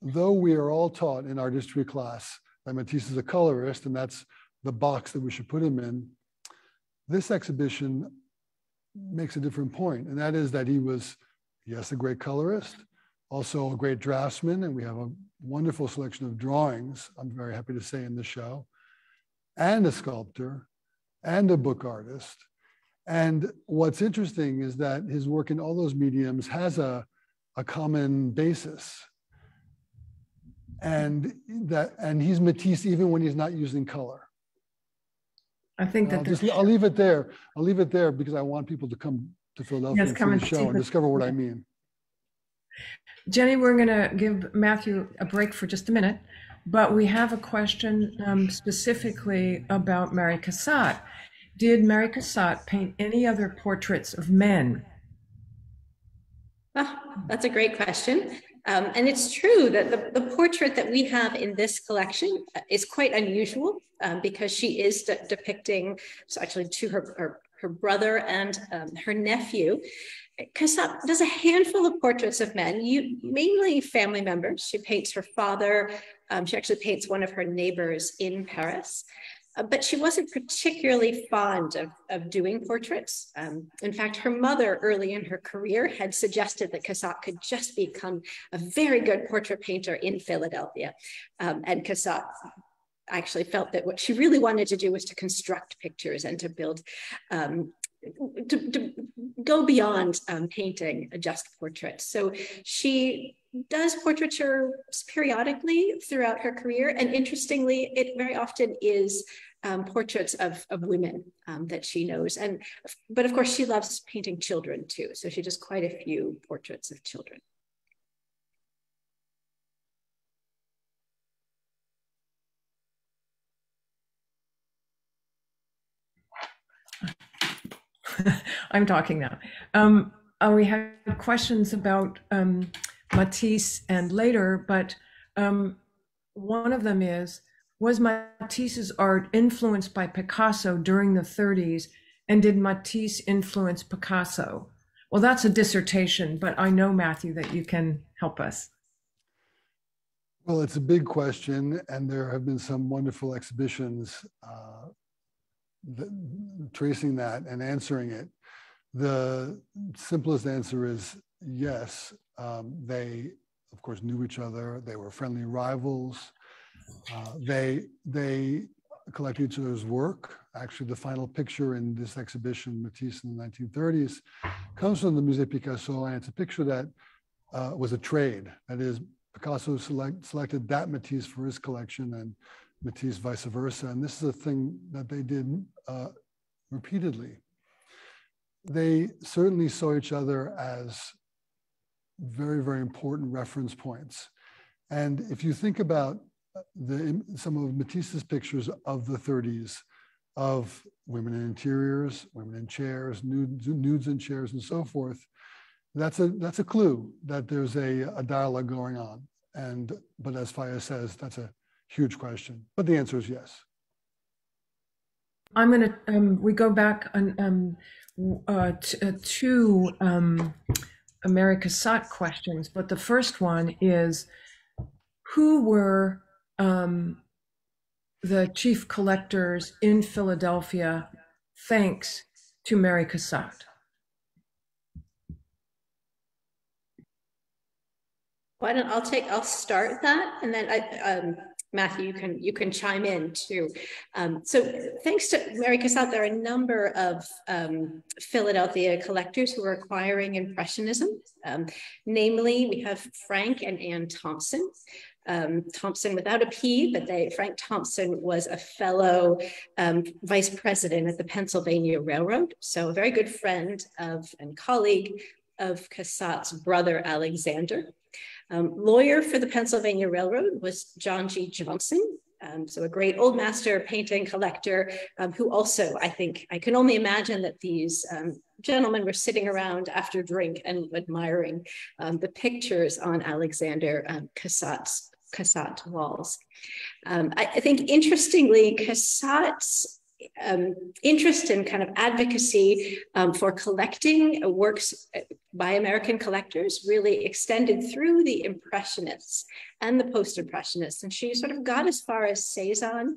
though we are all taught in art history class that Matisse is a colorist, and that's the box that we should put him in, this exhibition makes a different point, and that is that he was, yes, a great colorist, also a great draftsman, and we have a wonderful selection of drawings, I'm very happy to say, in the show, and a sculptor, and a book artist. And what's interesting is that his work in all those mediums has a common basis. And he's Matisse even when he's not using color. I think that I'll leave it there. I'll leave it there because I want people to come to Philadelphia and see the show and discover what I mean. Jenny, we're going to give Matthew a break for just a minute, but we have a question specifically about Mary Cassatt. Did Mary Cassatt paint any other portraits of men? Oh, that's a great question. And it's true that the portrait that we have in this collection is quite unusual because she is depicting, so actually to her brother and her nephew. Cassatt does a handful of portraits of men, mainly family members. She paints her father. She actually paints one of her neighbors in Paris. But she wasn't particularly fond of doing portraits. In fact, her mother early in her career had suggested that Cassatt could just become a very good portrait painter in Philadelphia. And Cassatt actually felt that what she really wanted to do was to construct pictures and to build, to go beyond painting just portraits. So she does portraiture periodically throughout her career. And interestingly, it very often is portraits of women that she knows. But of course, she loves painting children too. So she does quite a few portraits of children. I'm talking now. We have questions about Matisse and later, but one of them is, was Matisse's art influenced by Picasso during the 30s? And did Matisse influence Picasso? Well, that's a dissertation, but I know, Matthew, that you can help us. Well, it's a big question, and there have been some wonderful exhibitions tracing that and answering it, the simplest answer is yes. They, of course, knew each other. They were friendly rivals. They collected each other's work. Actually, the final picture in this exhibition, Matisse in the 1930s, comes from the Musée Picasso, and it's a picture that was a trade. That is, Picasso selected that Matisse for his collection and Matisse vice versa. And this is a thing that they did repeatedly. They certainly saw each other as very, very important reference points. And if you think about some of Matisse's pictures of the 30s of women in interiors, women in chairs, nudes in chairs, and so forth, that's a clue that there's a dialogue going on. But as Faya says, that's a huge question. But the answer is yes. I'm going to, we go back on, two Mary Cassatt questions, but the first one is, who were the chief collectors in Philadelphia thanks to Mary Cassatt? I'll start that, and then Matthew, you can chime in too. So thanks to Mary Cassatt, there are a number of Philadelphia collectors who are acquiring Impressionism. Namely, we have Frank and Anne Thompson. Thompson without a P, but Frank Thompson was a fellow vice president at the Pennsylvania Railroad. So a very good friend and colleague of Cassatt's brother, Alexander. Lawyer for the Pennsylvania Railroad was John G. Johnson. So a great old master painting collector who also, I think, I can only imagine that these gentlemen were sitting around after drink and admiring the pictures on Alexander Cassatt's walls. I think, interestingly, Cassatt's interest in kind of advocacy for collecting works by American collectors really extended through the Impressionists and the Post-Impressionists. And she sort of got as far as Cezanne.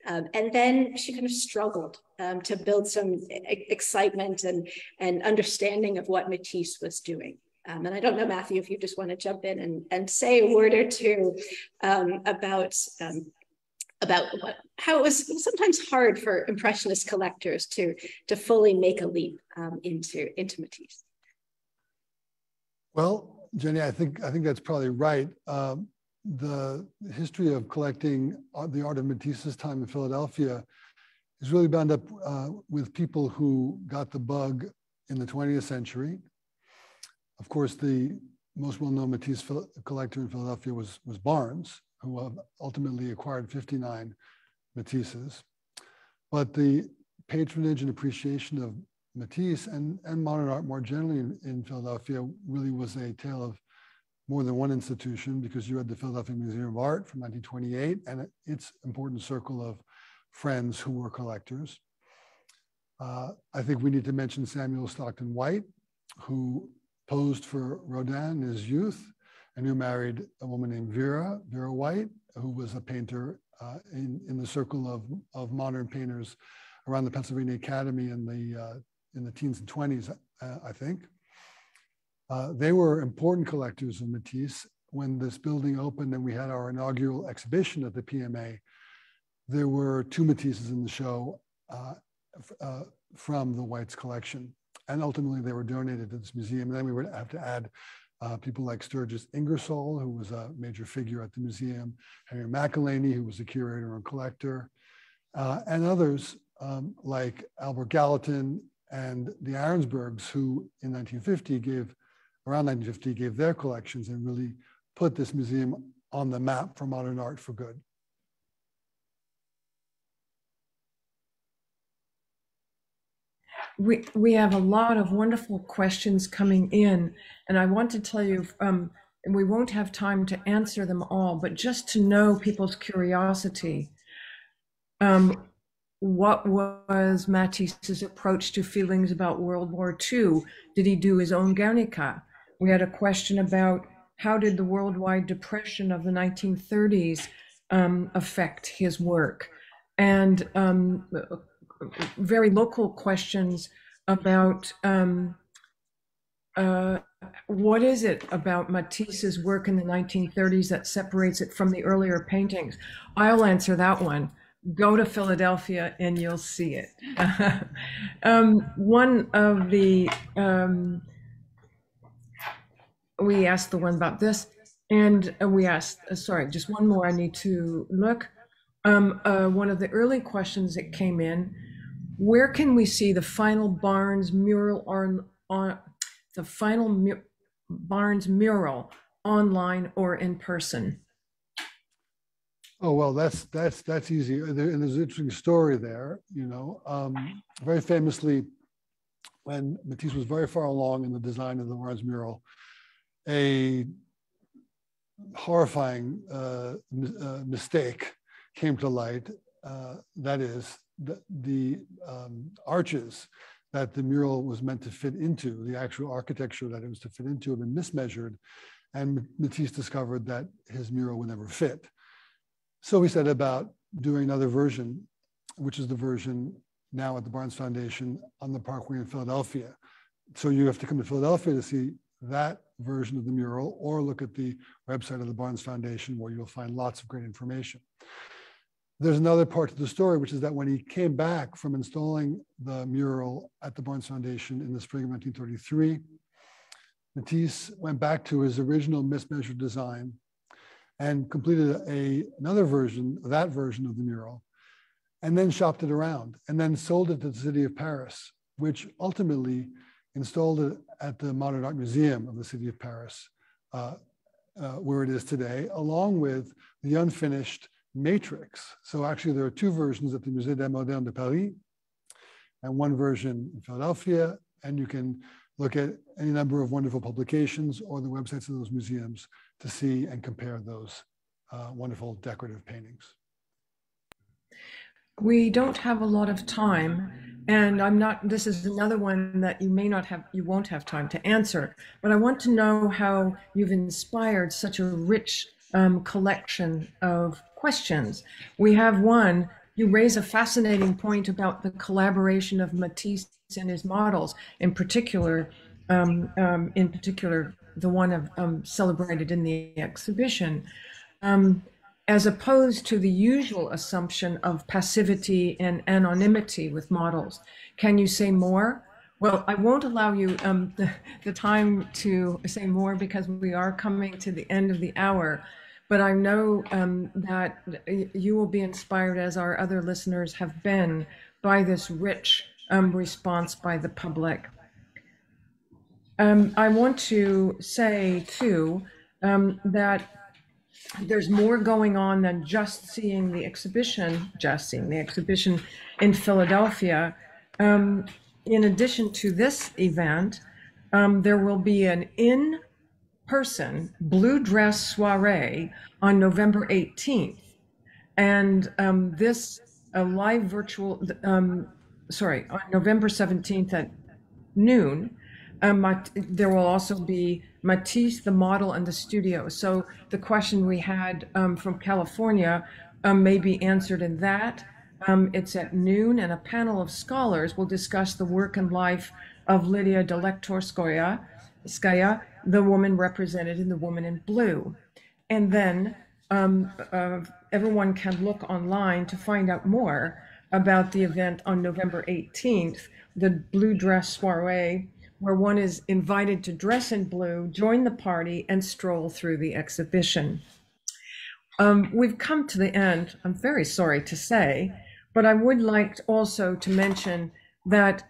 And then she kind of struggled to build some excitement and understanding of what Matisse was doing. And I don't know, Matthew, if you just want to jump in and say a word or two about how it was sometimes hard for Impressionist collectors to fully make a leap into Matisse. Well, Jenny, I think that's probably right. The history of collecting the art of Matisse's time in Philadelphia is really bound up with people who got the bug in the 20th century. Of course, the most well-known Matisse collector in Philadelphia was Barnes, who ultimately acquired 59 Matisses. But the patronage and appreciation of Matisse and modern art more generally in Philadelphia really was a tale of more than one institution, because you had the Philadelphia Museum of Art from 1928 and its important circle of friends who were collectors. I think we need to mention Samuel Stockton White, who posed for Rodin in his youth and who married a woman named Vera White, who was a painter in the circle of modern painters around the Pennsylvania Academy in the teens and 20s, I think. They were important collectors of Matisse. When this building opened and we had our inaugural exhibition at the PMA, there were 2 Matisses in the show from the White's collection. And ultimately they were donated to this museum. And then we would have to add people like Sturgis Ingersoll, who was a major figure at the museum, Henry McElhaney, who was a curator and collector, and others like Albert Gallatin and the Arensbergs, who around 1950 gave their collections and really put this museum on the map for modern art for good. We have a lot of wonderful questions coming in, and I want to tell you, we won't have time to answer them all, but just to know people's curiosity. What was Matisse's approach to feelings about World War II? Did he do his own Guernica? We had a question about how did the worldwide depression of the 1930s affect his work? And very local questions about what is it about Matisse's work in the 1930s that separates it from the earlier paintings? I'll answer that one. Go to Philadelphia and you'll see it. One of the, we asked the one about this, and we asked, sorry, just one more I need to look. One of the early questions that came in, where can we see the final Barnes mural on the final Barnes mural, online or in person? Oh, well, that's easy. And there's an interesting story there, very famously, when Matisse was very far along in the design of the Barnes mural, a horrifying mistake came to light. That is, the arches that the mural was meant to fit into, the actual architecture that it was to fit into, had been mismeasured, and Matisse discovered that his mural would never fit. So we set about doing another version, which is the version now at the Barnes Foundation on the Parkway in Philadelphia. So you have to come to Philadelphia to see that version of the mural, or look at the website of the Barnes Foundation, where you'll find lots of great information. There's another part to the story, which is that when he came back from installing the mural at the Barnes Foundation in the spring of 1933, Matisse went back to his original mismeasured design and completed another version, that version of the mural, and then shopped it around, and then sold it to the city of Paris, which ultimately installed it at the Modern Art Museum of the city of Paris, where it is today, along with the unfinished matrix. So actually there are two versions at the Musée des Modernes de Paris and one version in Philadelphia, and you can look at any number of wonderful publications or the websites of those museums to see and compare those wonderful decorative paintings. We don't have a lot of time, and this is another one that you won't have time to answer, but I want to know how you've inspired such a rich collection of questions. We have one, you raise a fascinating point about the collaboration of Matisse and his models, in particular, the one celebrated in the exhibition, as opposed to the usual assumption of passivity and anonymity with models. Can you say more? Well, I won't allow you the time to say more because we are coming to the end of the hour. But I know that you will be inspired, as our other listeners have been, by this rich response by the public. I want to say, too, that there's more going on than just seeing the exhibition in Philadelphia. In addition to this event, there will be an in-person blue dress soiree on November 18th. And this live virtual, on November 17th at noon, there will also be Matisse, the model, and the studio. So the question we had from California may be answered in that. It's at noon, and a panel of scholars will discuss the work and life of Lydia Delektorskaya, the woman represented in The Woman in Blue. And then everyone can look online to find out more about the event on November 18th, the blue dress soiree, where one is invited to dress in blue, join the party, and stroll through the exhibition. We've come to the end, I'm very sorry to say, but I would like also to mention that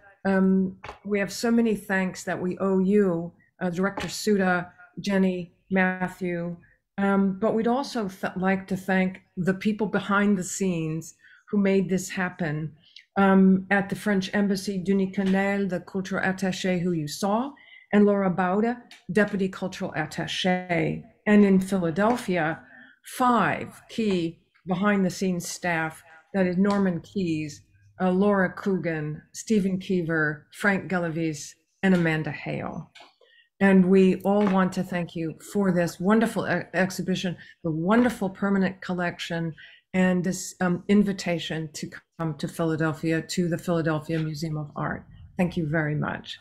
we have so many thanks that we owe you, Director Suda, Jenny, Matthew, but we'd also like to thank the people behind the scenes who made this happen. At the French Embassy, Denis Canel, the cultural attaché who you saw, and Laura Bauda, deputy cultural attaché. And in Philadelphia, 5 key behind the scenes staff, that is Norman Keyes, Laura Coogan, Stephen Keever, Frank Galavis, and Amanda Hale. And we all want to thank you for this wonderful exhibition, the wonderful permanent collection, and this invitation to come to Philadelphia, to the Philadelphia Museum of Art. Thank you very much.